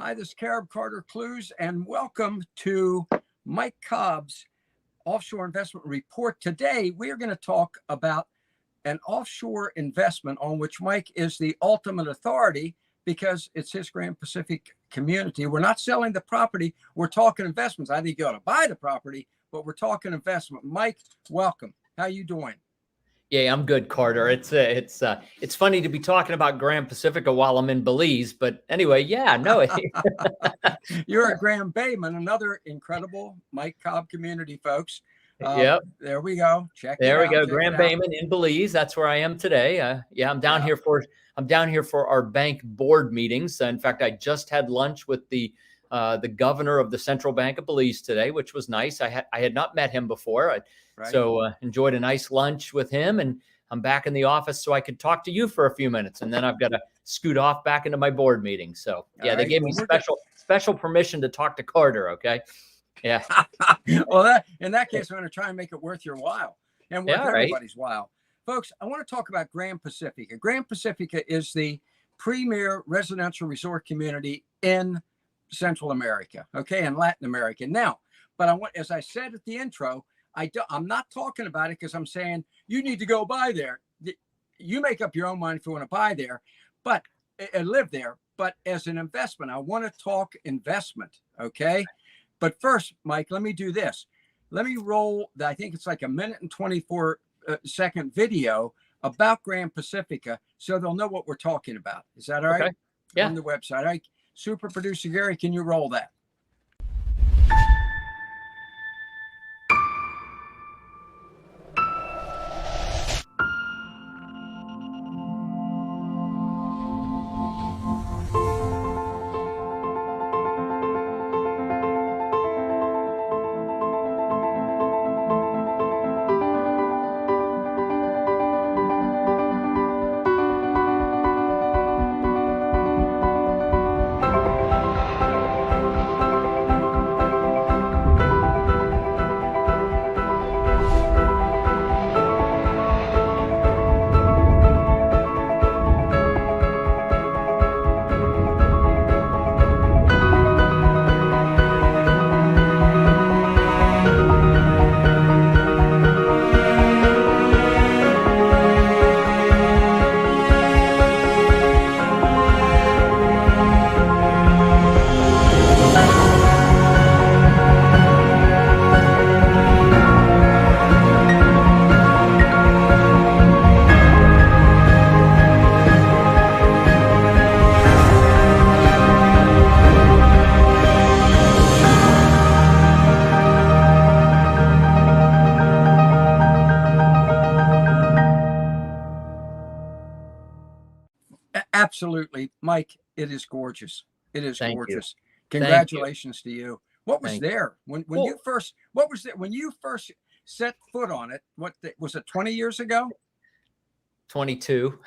Hi, this is Carter Clues, and welcome to Mike Cobb's Offshore Investment Report. Today, we are going to talk about an offshore investment on which Mike is the ultimate authority because it's his Gran Pacifica community. We're not selling the property. We're talking investments. I think you ought to buy the property, but we're talking investment. Mike, welcome. How you doing? Yeah, I'm good, Carter. It's funny to be talking about Gran Pacifica while I'm in Belize, but anyway, yeah, no. You're a Graham Bayman, another incredible Mike Cobb community, folks. Yep. There we go. There we go. Gran Bayman in Belize. That's where I am today. Yeah, I'm down here for our bank board meetings. In fact, I just had lunch with the governor of the Central Bank of Belize today, which was nice. I had not met him before. So enjoyed a nice lunch with him, and I'm back in the office so I could talk to you for a few minutes, and then I've got to scoot off back into my board meeting. So yeah, they gave me special permission to talk to Carter. Okay. Yeah. Well, in that case, I'm going to try and make it worth your while and worth everybody's while. Folks, I want to talk about Gran Pacifica. Gran Pacifica is the premier residential resort community in Central America, okay, and Latin America. Now, but as I said at the intro, I'm not talking about it because I'm saying you need to go buy there. You make up your own mind if you want to buy there, but live there. But as an investment, I want to talk investment, okay? But first, Mike, let me do this. Let me roll, I think it's like a minute and 24-second video about Gran Pacifica so they'll know what we're talking about. Is that all right? Okay. Yeah. On the website. All right. Super producer Gary, can you roll that? Absolutely, Mike. It is gorgeous. It is gorgeous. Congratulations to you. What was there when you first? What was it when you first set foot on it? What was it? 20 years ago? 22.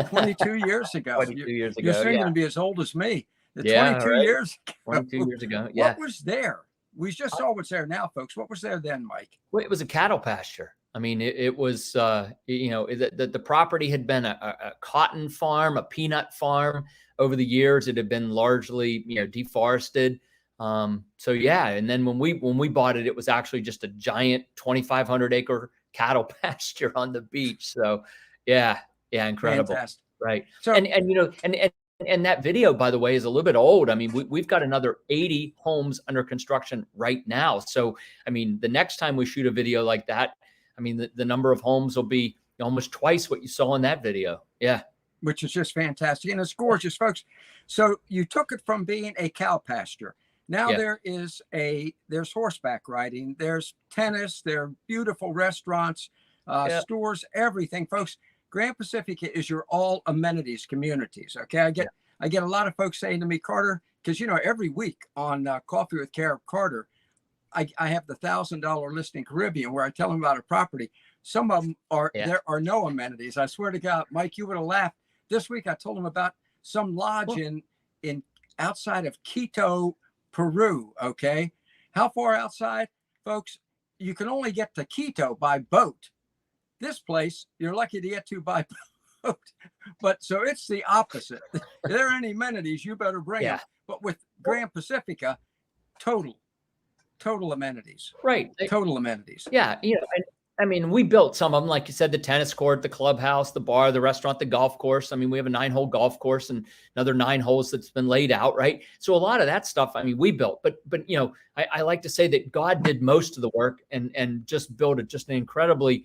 22 years ago. 22 years ago. You're soon going to be as old as me. 22 years ago. 22 years ago. Yeah. What was there? We just saw what's there now, folks. What was there then, Mike? Well, it was a cattle pasture. I mean, it was, the property had been a cotton farm, a peanut farm over the years. It had been largely, deforested. So yeah. And then when we bought it, it was actually just a giant 2,500 acre cattle pasture on the beach. So yeah, incredible. Fantastic. Right. So, and that video, by the way, is a little bit old. I mean, we've got another 80 homes under construction right now. So, I mean, the next time we shoot a video like that, I mean, the number of homes will be almost twice what you saw in that video. Yeah. Which is just fantastic. And it's gorgeous, folks. So you took it from being a cow pasture. Now there's horseback riding, there's tennis, there are beautiful restaurants, stores, everything, folks. Gran Pacifica is your all amenities communities. Okay. I get a lot of folks saying to me, Carter, because, every week on Coffee with Carter, I have the $1,000 listing Caribbean where I tell them about a property. Some of them there are no amenities. I swear to God, Mike, you would have laughed. This week I told them about some lodge in outside of Quito, Peru. Okay. How far outside, folks? You can only get to Quito by boat. This place, you're lucky to get to by But so it's the opposite. If there are any amenities, you better bring them. But with Gran Pacifica, total amenities. Right. Total amenities. Yeah. I mean, we built some of them, like you said, the tennis court, the clubhouse, the bar, the restaurant, the golf course. I mean, we have a 9-hole golf course and another 9 holes that's been laid out, right? So a lot of that stuff, I mean, we built, but I like to say that God did most of the work and just built just an incredibly,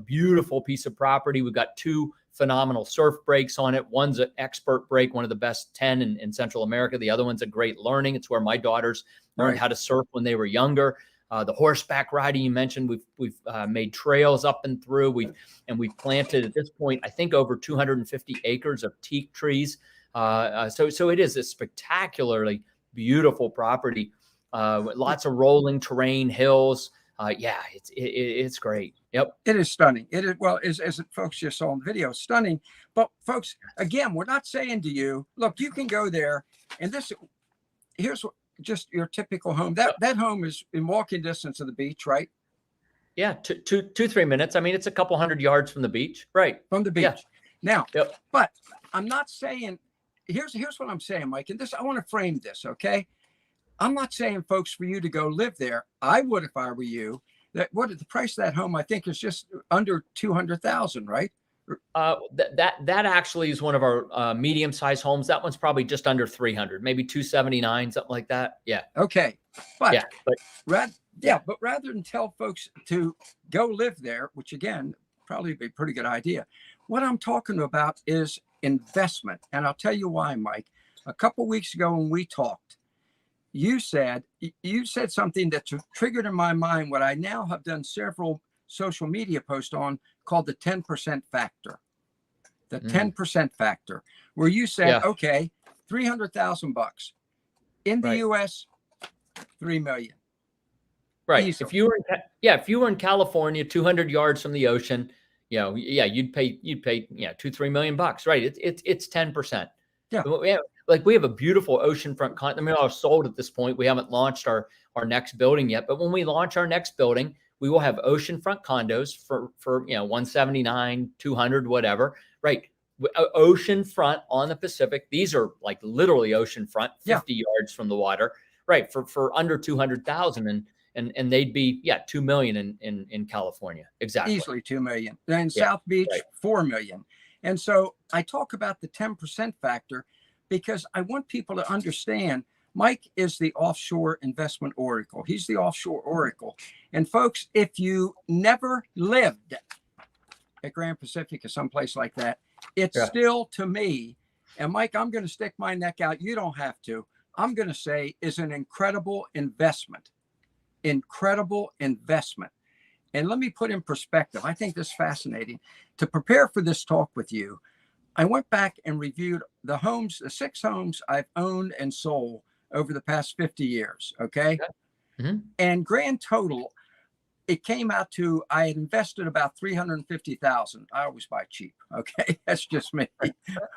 beautiful piece of property. We've got 2 phenomenal surf breaks on it. One's an expert break, one of the best 10 in Central America. The other one's a great learning. It's where my daughters learned how to surf when they were younger. The horseback riding you mentioned, we've made trails up and through. We've planted at this point, I think, over 250 acres of teak trees. So it is a spectacularly beautiful property. Lots of rolling terrain, hills. It's great. Yep. It is stunning. It is, well, as folks just saw in the video, stunning. But folks, again, we're not saying to you, look, you can go there and here's what, just your typical home. That home is in walking distance of the beach, right? Yeah, 3 minutes. I mean, it's a couple 100 yards from the beach, right? From the beach. Yeah. Now, but I'm not saying. Here's what I'm saying, Mike. And I want to frame this, okay? I'm not saying, folks, for you to go live there. I would if I were you. The price of that home? I think is just under $200,000, right? That actually is one of our medium-sized homes. That one's probably just under 300, maybe 279, something like that. Yeah. Okay. But rather than tell folks to go live there, which again, probably be a pretty good idea. What I'm talking about is investment. And I'll tell you why, Mike. A couple of weeks ago when we talked, you said something that triggered in my mind what I now have done several social media post on, called the 10% factor. The 10% factor, where you said, okay, $300,000 in the US, $3 million. Right. Easily. If you were in California, 200 yards from the ocean, you'd pay $2-3 million. Right. It's 10%. Yeah. Like we have a beautiful oceanfront condo. I mean, all sold at this point. We haven't launched our next building yet, but when we launch our next building, we will have oceanfront condos for 179, 200, whatever, right? Oceanfront on the Pacific. These are like literally oceanfront, 50 yards from the water, right? For under 200,000, and they'd be 2 million in California, exactly. Easily 2 million. And South Beach, 4 million. And so I talk about the 10% factor because I want people to understand. Mike is the offshore investment oracle. He's the offshore oracle. And folks, if you never lived at Gran Pacifica, someplace like that, it's still, to me, and Mike, I'm going to stick my neck out. You don't have to. I'm going to say is an incredible investment. Incredible investment. And let me put in perspective. I think this is fascinating. To prepare for this talk with you, I went back and reviewed the 6 homes I've owned and sold over the past 50 years. Okay. Mm-hmm. And grand total, it came out to, I had invested about $350,000. I always buy cheap. Okay. That's just me. But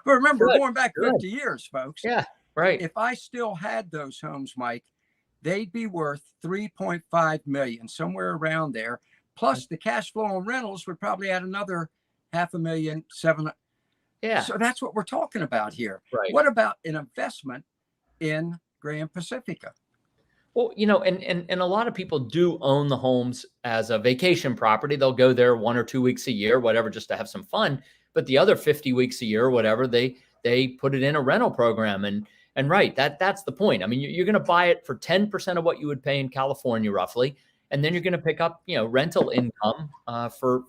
remember, going back 50 years, folks. Yeah. Right. If I still had those homes, Mike, they'd be worth $3.5 million, somewhere around there. Plus the cash flow on rentals would probably add another $500,000, $700,000. Yeah. So that's what we're talking about here. Right. What about an investment in Gran Pacifica? Well, and a lot of people do own the homes as a vacation property. They'll go there 1 or 2 weeks a year, whatever, just to have some fun. But the other 50 weeks a year, whatever, they put it in a rental program. And right, that's the point. I mean, you're going to buy it for 10% of what you would pay in California, roughly. And then you're going to pick up, rental income for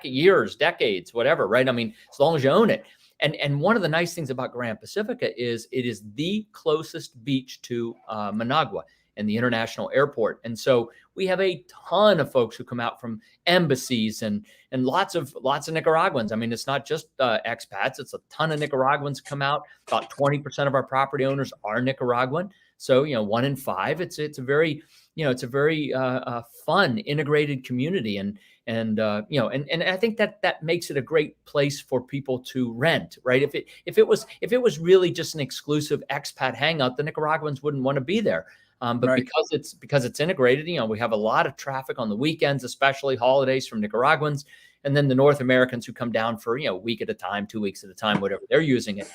years, decades, whatever, right? I mean, as long as you own it. And one of the nice things about Gran Pacifica is it is the closest beach to Managua and the international airport. And so we have a ton of folks who come out from embassies and lots of Nicaraguans. I mean, it's not just expats. It's a ton of Nicaraguans come out. About 20% of our property owners are Nicaraguan. So, 1 in 5, it's a very, fun integrated community. And I think that makes it a great place for people to rent, right? If it was really just an exclusive expat hangout, the Nicaraguans wouldn't want to be there. But because it's integrated, we have a lot of traffic on the weekends, especially holidays from Nicaraguans. and then the North Americans who come down for, a week at a time, 2 weeks at a time, whatever they're using it.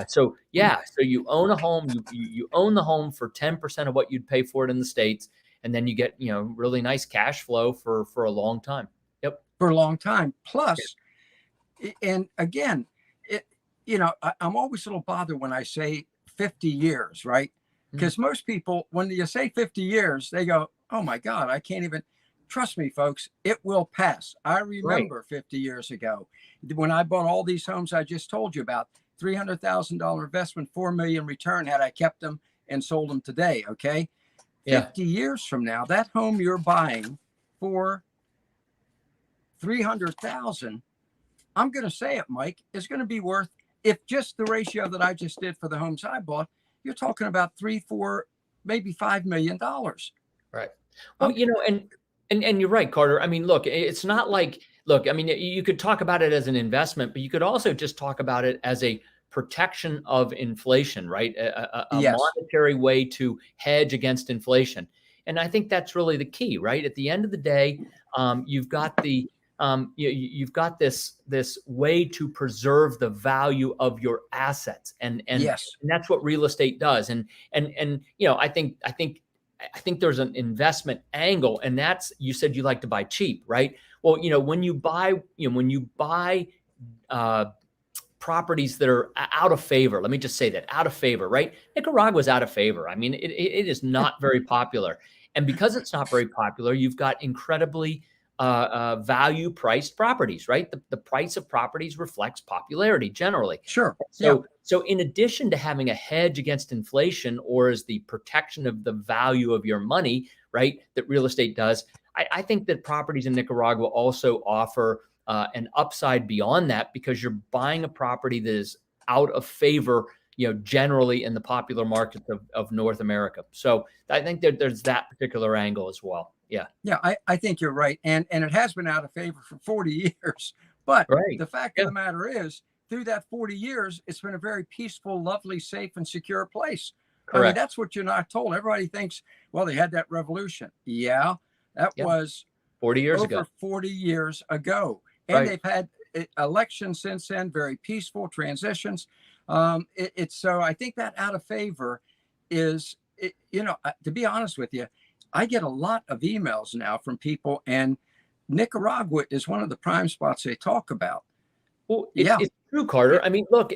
So you own a home, you own the home for 10% of what you'd pay for it in the States. And then you get, really nice cash flow for a long time. Yep. For a long time. Plus, and again, I'm always a little bothered when I say 50 years, right? Because most people, when you say 50 years, they go, oh my God, I can't even. Trust me, folks, it will pass. I remember 50 years ago when I bought all these homes I just told you about, $300,000 investment, $4 million return had I kept them and sold them today. Okay. 50 years from now, that home you're buying for $300,000, I'm going to say it, Mike, is going to be worth, if just the ratio that I just did for the homes I bought, you're talking about $3, $4, maybe $5 million. Right. Well, and you're right, Carter. I mean, look, it's not like, you could talk about it as an investment, but you could also just talk about it as a protection of inflation, right? A monetary way to hedge against inflation. And I think that's really the key, right? At the end of the day, you've got you've got this way to preserve the value of your assets. And that's what real estate does. And I think there's an investment angle, and that's, you said you like to buy cheap, right? Well, when you buy properties that are out of favor, let me just say that, out of favor, right? Nicaragua's out of favor. I mean, it is not very popular. And because it's not very popular, you've got incredibly value priced properties, right? The price of properties reflects popularity generally. Sure. So in addition to having a hedge against inflation, or as the protection of the value of your money, right, that real estate does, I think that properties in Nicaragua also offer an upside beyond that, because you're buying a property that is out of favor, generally in the popular markets of North America. So I think that there's that particular angle as well. Yeah. Yeah, I think you're right. And it has been out of favor for 40 years. But the fact of the matter is, through that 40 years, it's been a very peaceful, lovely, safe, and secure place. Correct. I mean, that's what you're not told. Everybody thinks, well, they had that revolution. Yeah, that was 40 years ago. Over 40 years ago. And they've had elections since then, very peaceful transitions. So I think that out of favor is, to be honest with you, I get a lot of emails now from people, and Nicaragua is one of the prime spots they talk about. Well, it's true, Carter. I mean, look,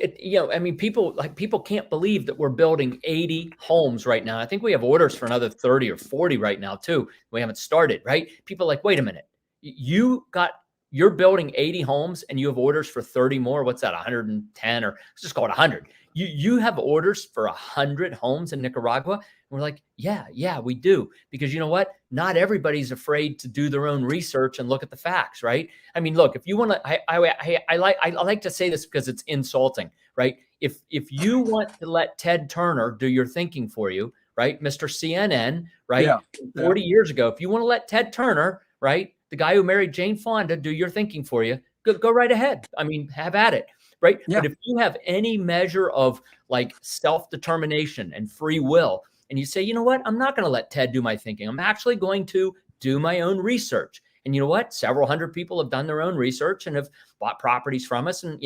people can't believe that we're building 80 homes right now. I think we have orders for another 30 or 40 right now too. We haven't started, right? People are like, wait a minute, you're building 80 homes and you have orders for 30 more. What's that? 110, or let's just call it 100. You have orders for 100 homes in Nicaragua. And we're like, yeah, we do. Because you know what? Not everybody's afraid to do their own research and look at the facts, right? I mean, look, if you want to, I like to say this because it's insulting, right? If you want to let Ted Turner do your thinking for you, right? Mr. CNN, right? 40 years ago, if you want to let Ted Turner, right, the guy who married Jane Fonda, do your thinking for you, go right ahead. I mean, have at it. Right. Yeah. But if you have any measure of like self-determination and free will, and you say, you know what, I'm not going to let Ted do my thinking. I'm actually going to do my own research. And you know what? Several hundred people have done their own research and have bought properties from us. And,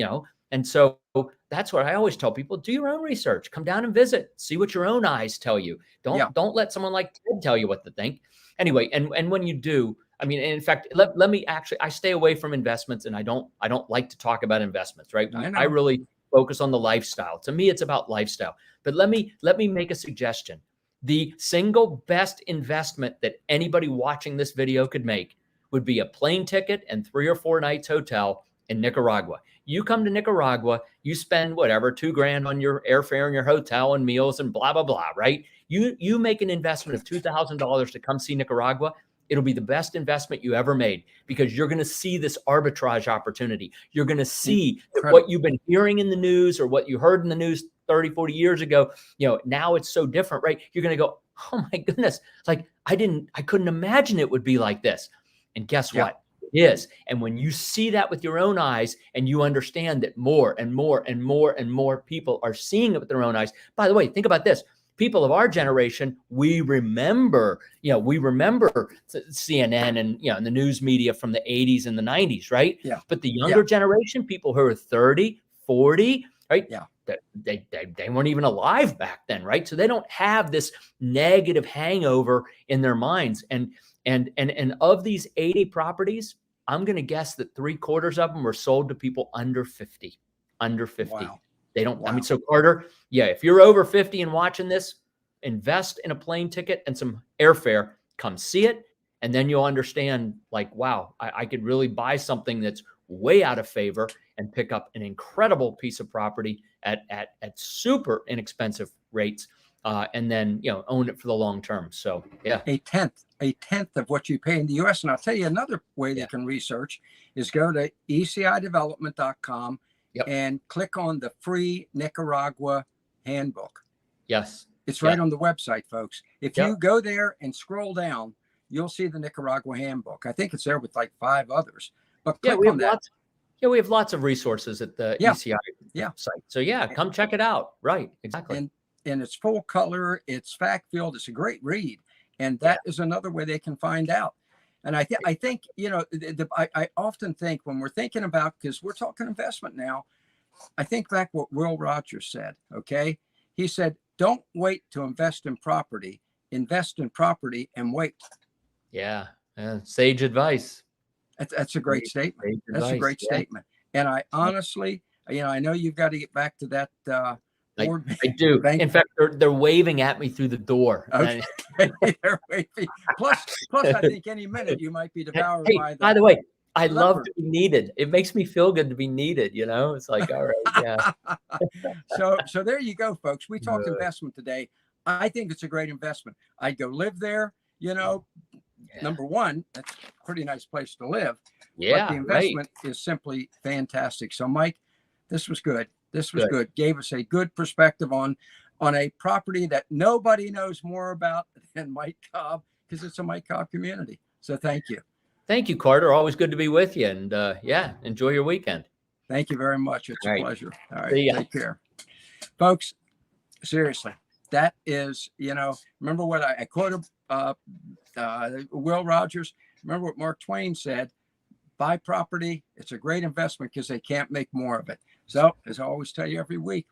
and so that's what I always tell people: do your own research, come down and visit, see what your own eyes tell you. Don't let someone like Ted tell you what to think. Anyway, and when you do, I mean, in fact, let me actually, I stay away from investments, and I don't like to talk about investments, right? I really focus on the lifestyle. To me, it's about lifestyle. But let me make a suggestion. The single best investment that anybody watching this video could make would be a plane ticket and 3 or 4 nights hotel in Nicaragua. You come to Nicaragua, you spend whatever, $2,000 on your airfare and your hotel and meals and blah, blah, blah, right? You make an investment of $2,000 to come see Nicaragua. It'll be the best investment you ever made, because you're going to see this arbitrage opportunity. You're going to see that what you've been hearing in the news, or what you heard in the news 30, 40 years ago, now it's so different, right? You're going to go, oh my goodness. It's like, I couldn't imagine it would be like this. And guess what? It is. And when you see that with your own eyes, and you understand that more and more and more and more people are seeing it with their own eyes. By the way, think about this. people of our generation, we remember CNN and, and the news media from the 80s and the 90s, right? Yeah. But the younger generation, people who are 30, 40, right? Yeah. They weren't even alive back then, right? So they don't have this negative hangover in their minds. And of these 80 properties, I'm going to guess that 3/4 of them were sold to people under 50. Wow. They don't, Wow. I mean, so Carter, if you're over 50 and watching this, invest in a plane ticket and some airfare, come see it. And then you'll understand, like, wow, I could really buy something that's way out of favor and pick up an incredible piece of property at super inexpensive rates. And then, own it for the long term. So, yeah. A tenth of what you pay in the US. And I'll tell you another way they can research is go to ecidevelopment.com and click on the free Nicaragua handbook. Yes. It's right on the website, folks. If you go there and scroll down, you'll see the Nicaragua handbook. I think it's there with like 5 others. But click on that. We have lots of resources at the ECI site. So come check it out. Right. Exactly. And it's full color. It's fact filled. It's a great read. And that is another way they can find out. And I think, I often think when we're thinking about, because we're talking investment now, I think back what Will Rogers said, okay? He said, don't wait to invest in property and wait. Yeah. Sage advice. That's a great statement. That's a great statement. And I honestly, I know you've got to get back to that board. I do. In fact, they're waving at me through the door. Okay. They're waving. Plus, I think any minute you might be devoured by the way, I love to be needed. It makes me feel good to be needed. It's like, all right, yeah. So there you go, folks. We talked investment today. I think it's a great investment. I'd go live there. Number one, that's a pretty nice place to live. Yeah, but the investment is simply fantastic. So, Mike, this was good. This was good. Gave us a good perspective on a property that nobody knows more about than Mike Cobb, because it's a Mike Cobb community. So thank you. Thank you, Carter. Always good to be with you. And enjoy your weekend. Thank you very much. It's a pleasure. All right. Take care. Folks, seriously, that is, remember what I quoted Will Rogers. Remember what Mark Twain said: buy property. It's a great investment because they can't make more of it. So, as I always tell you every week,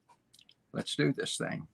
let's do this thing.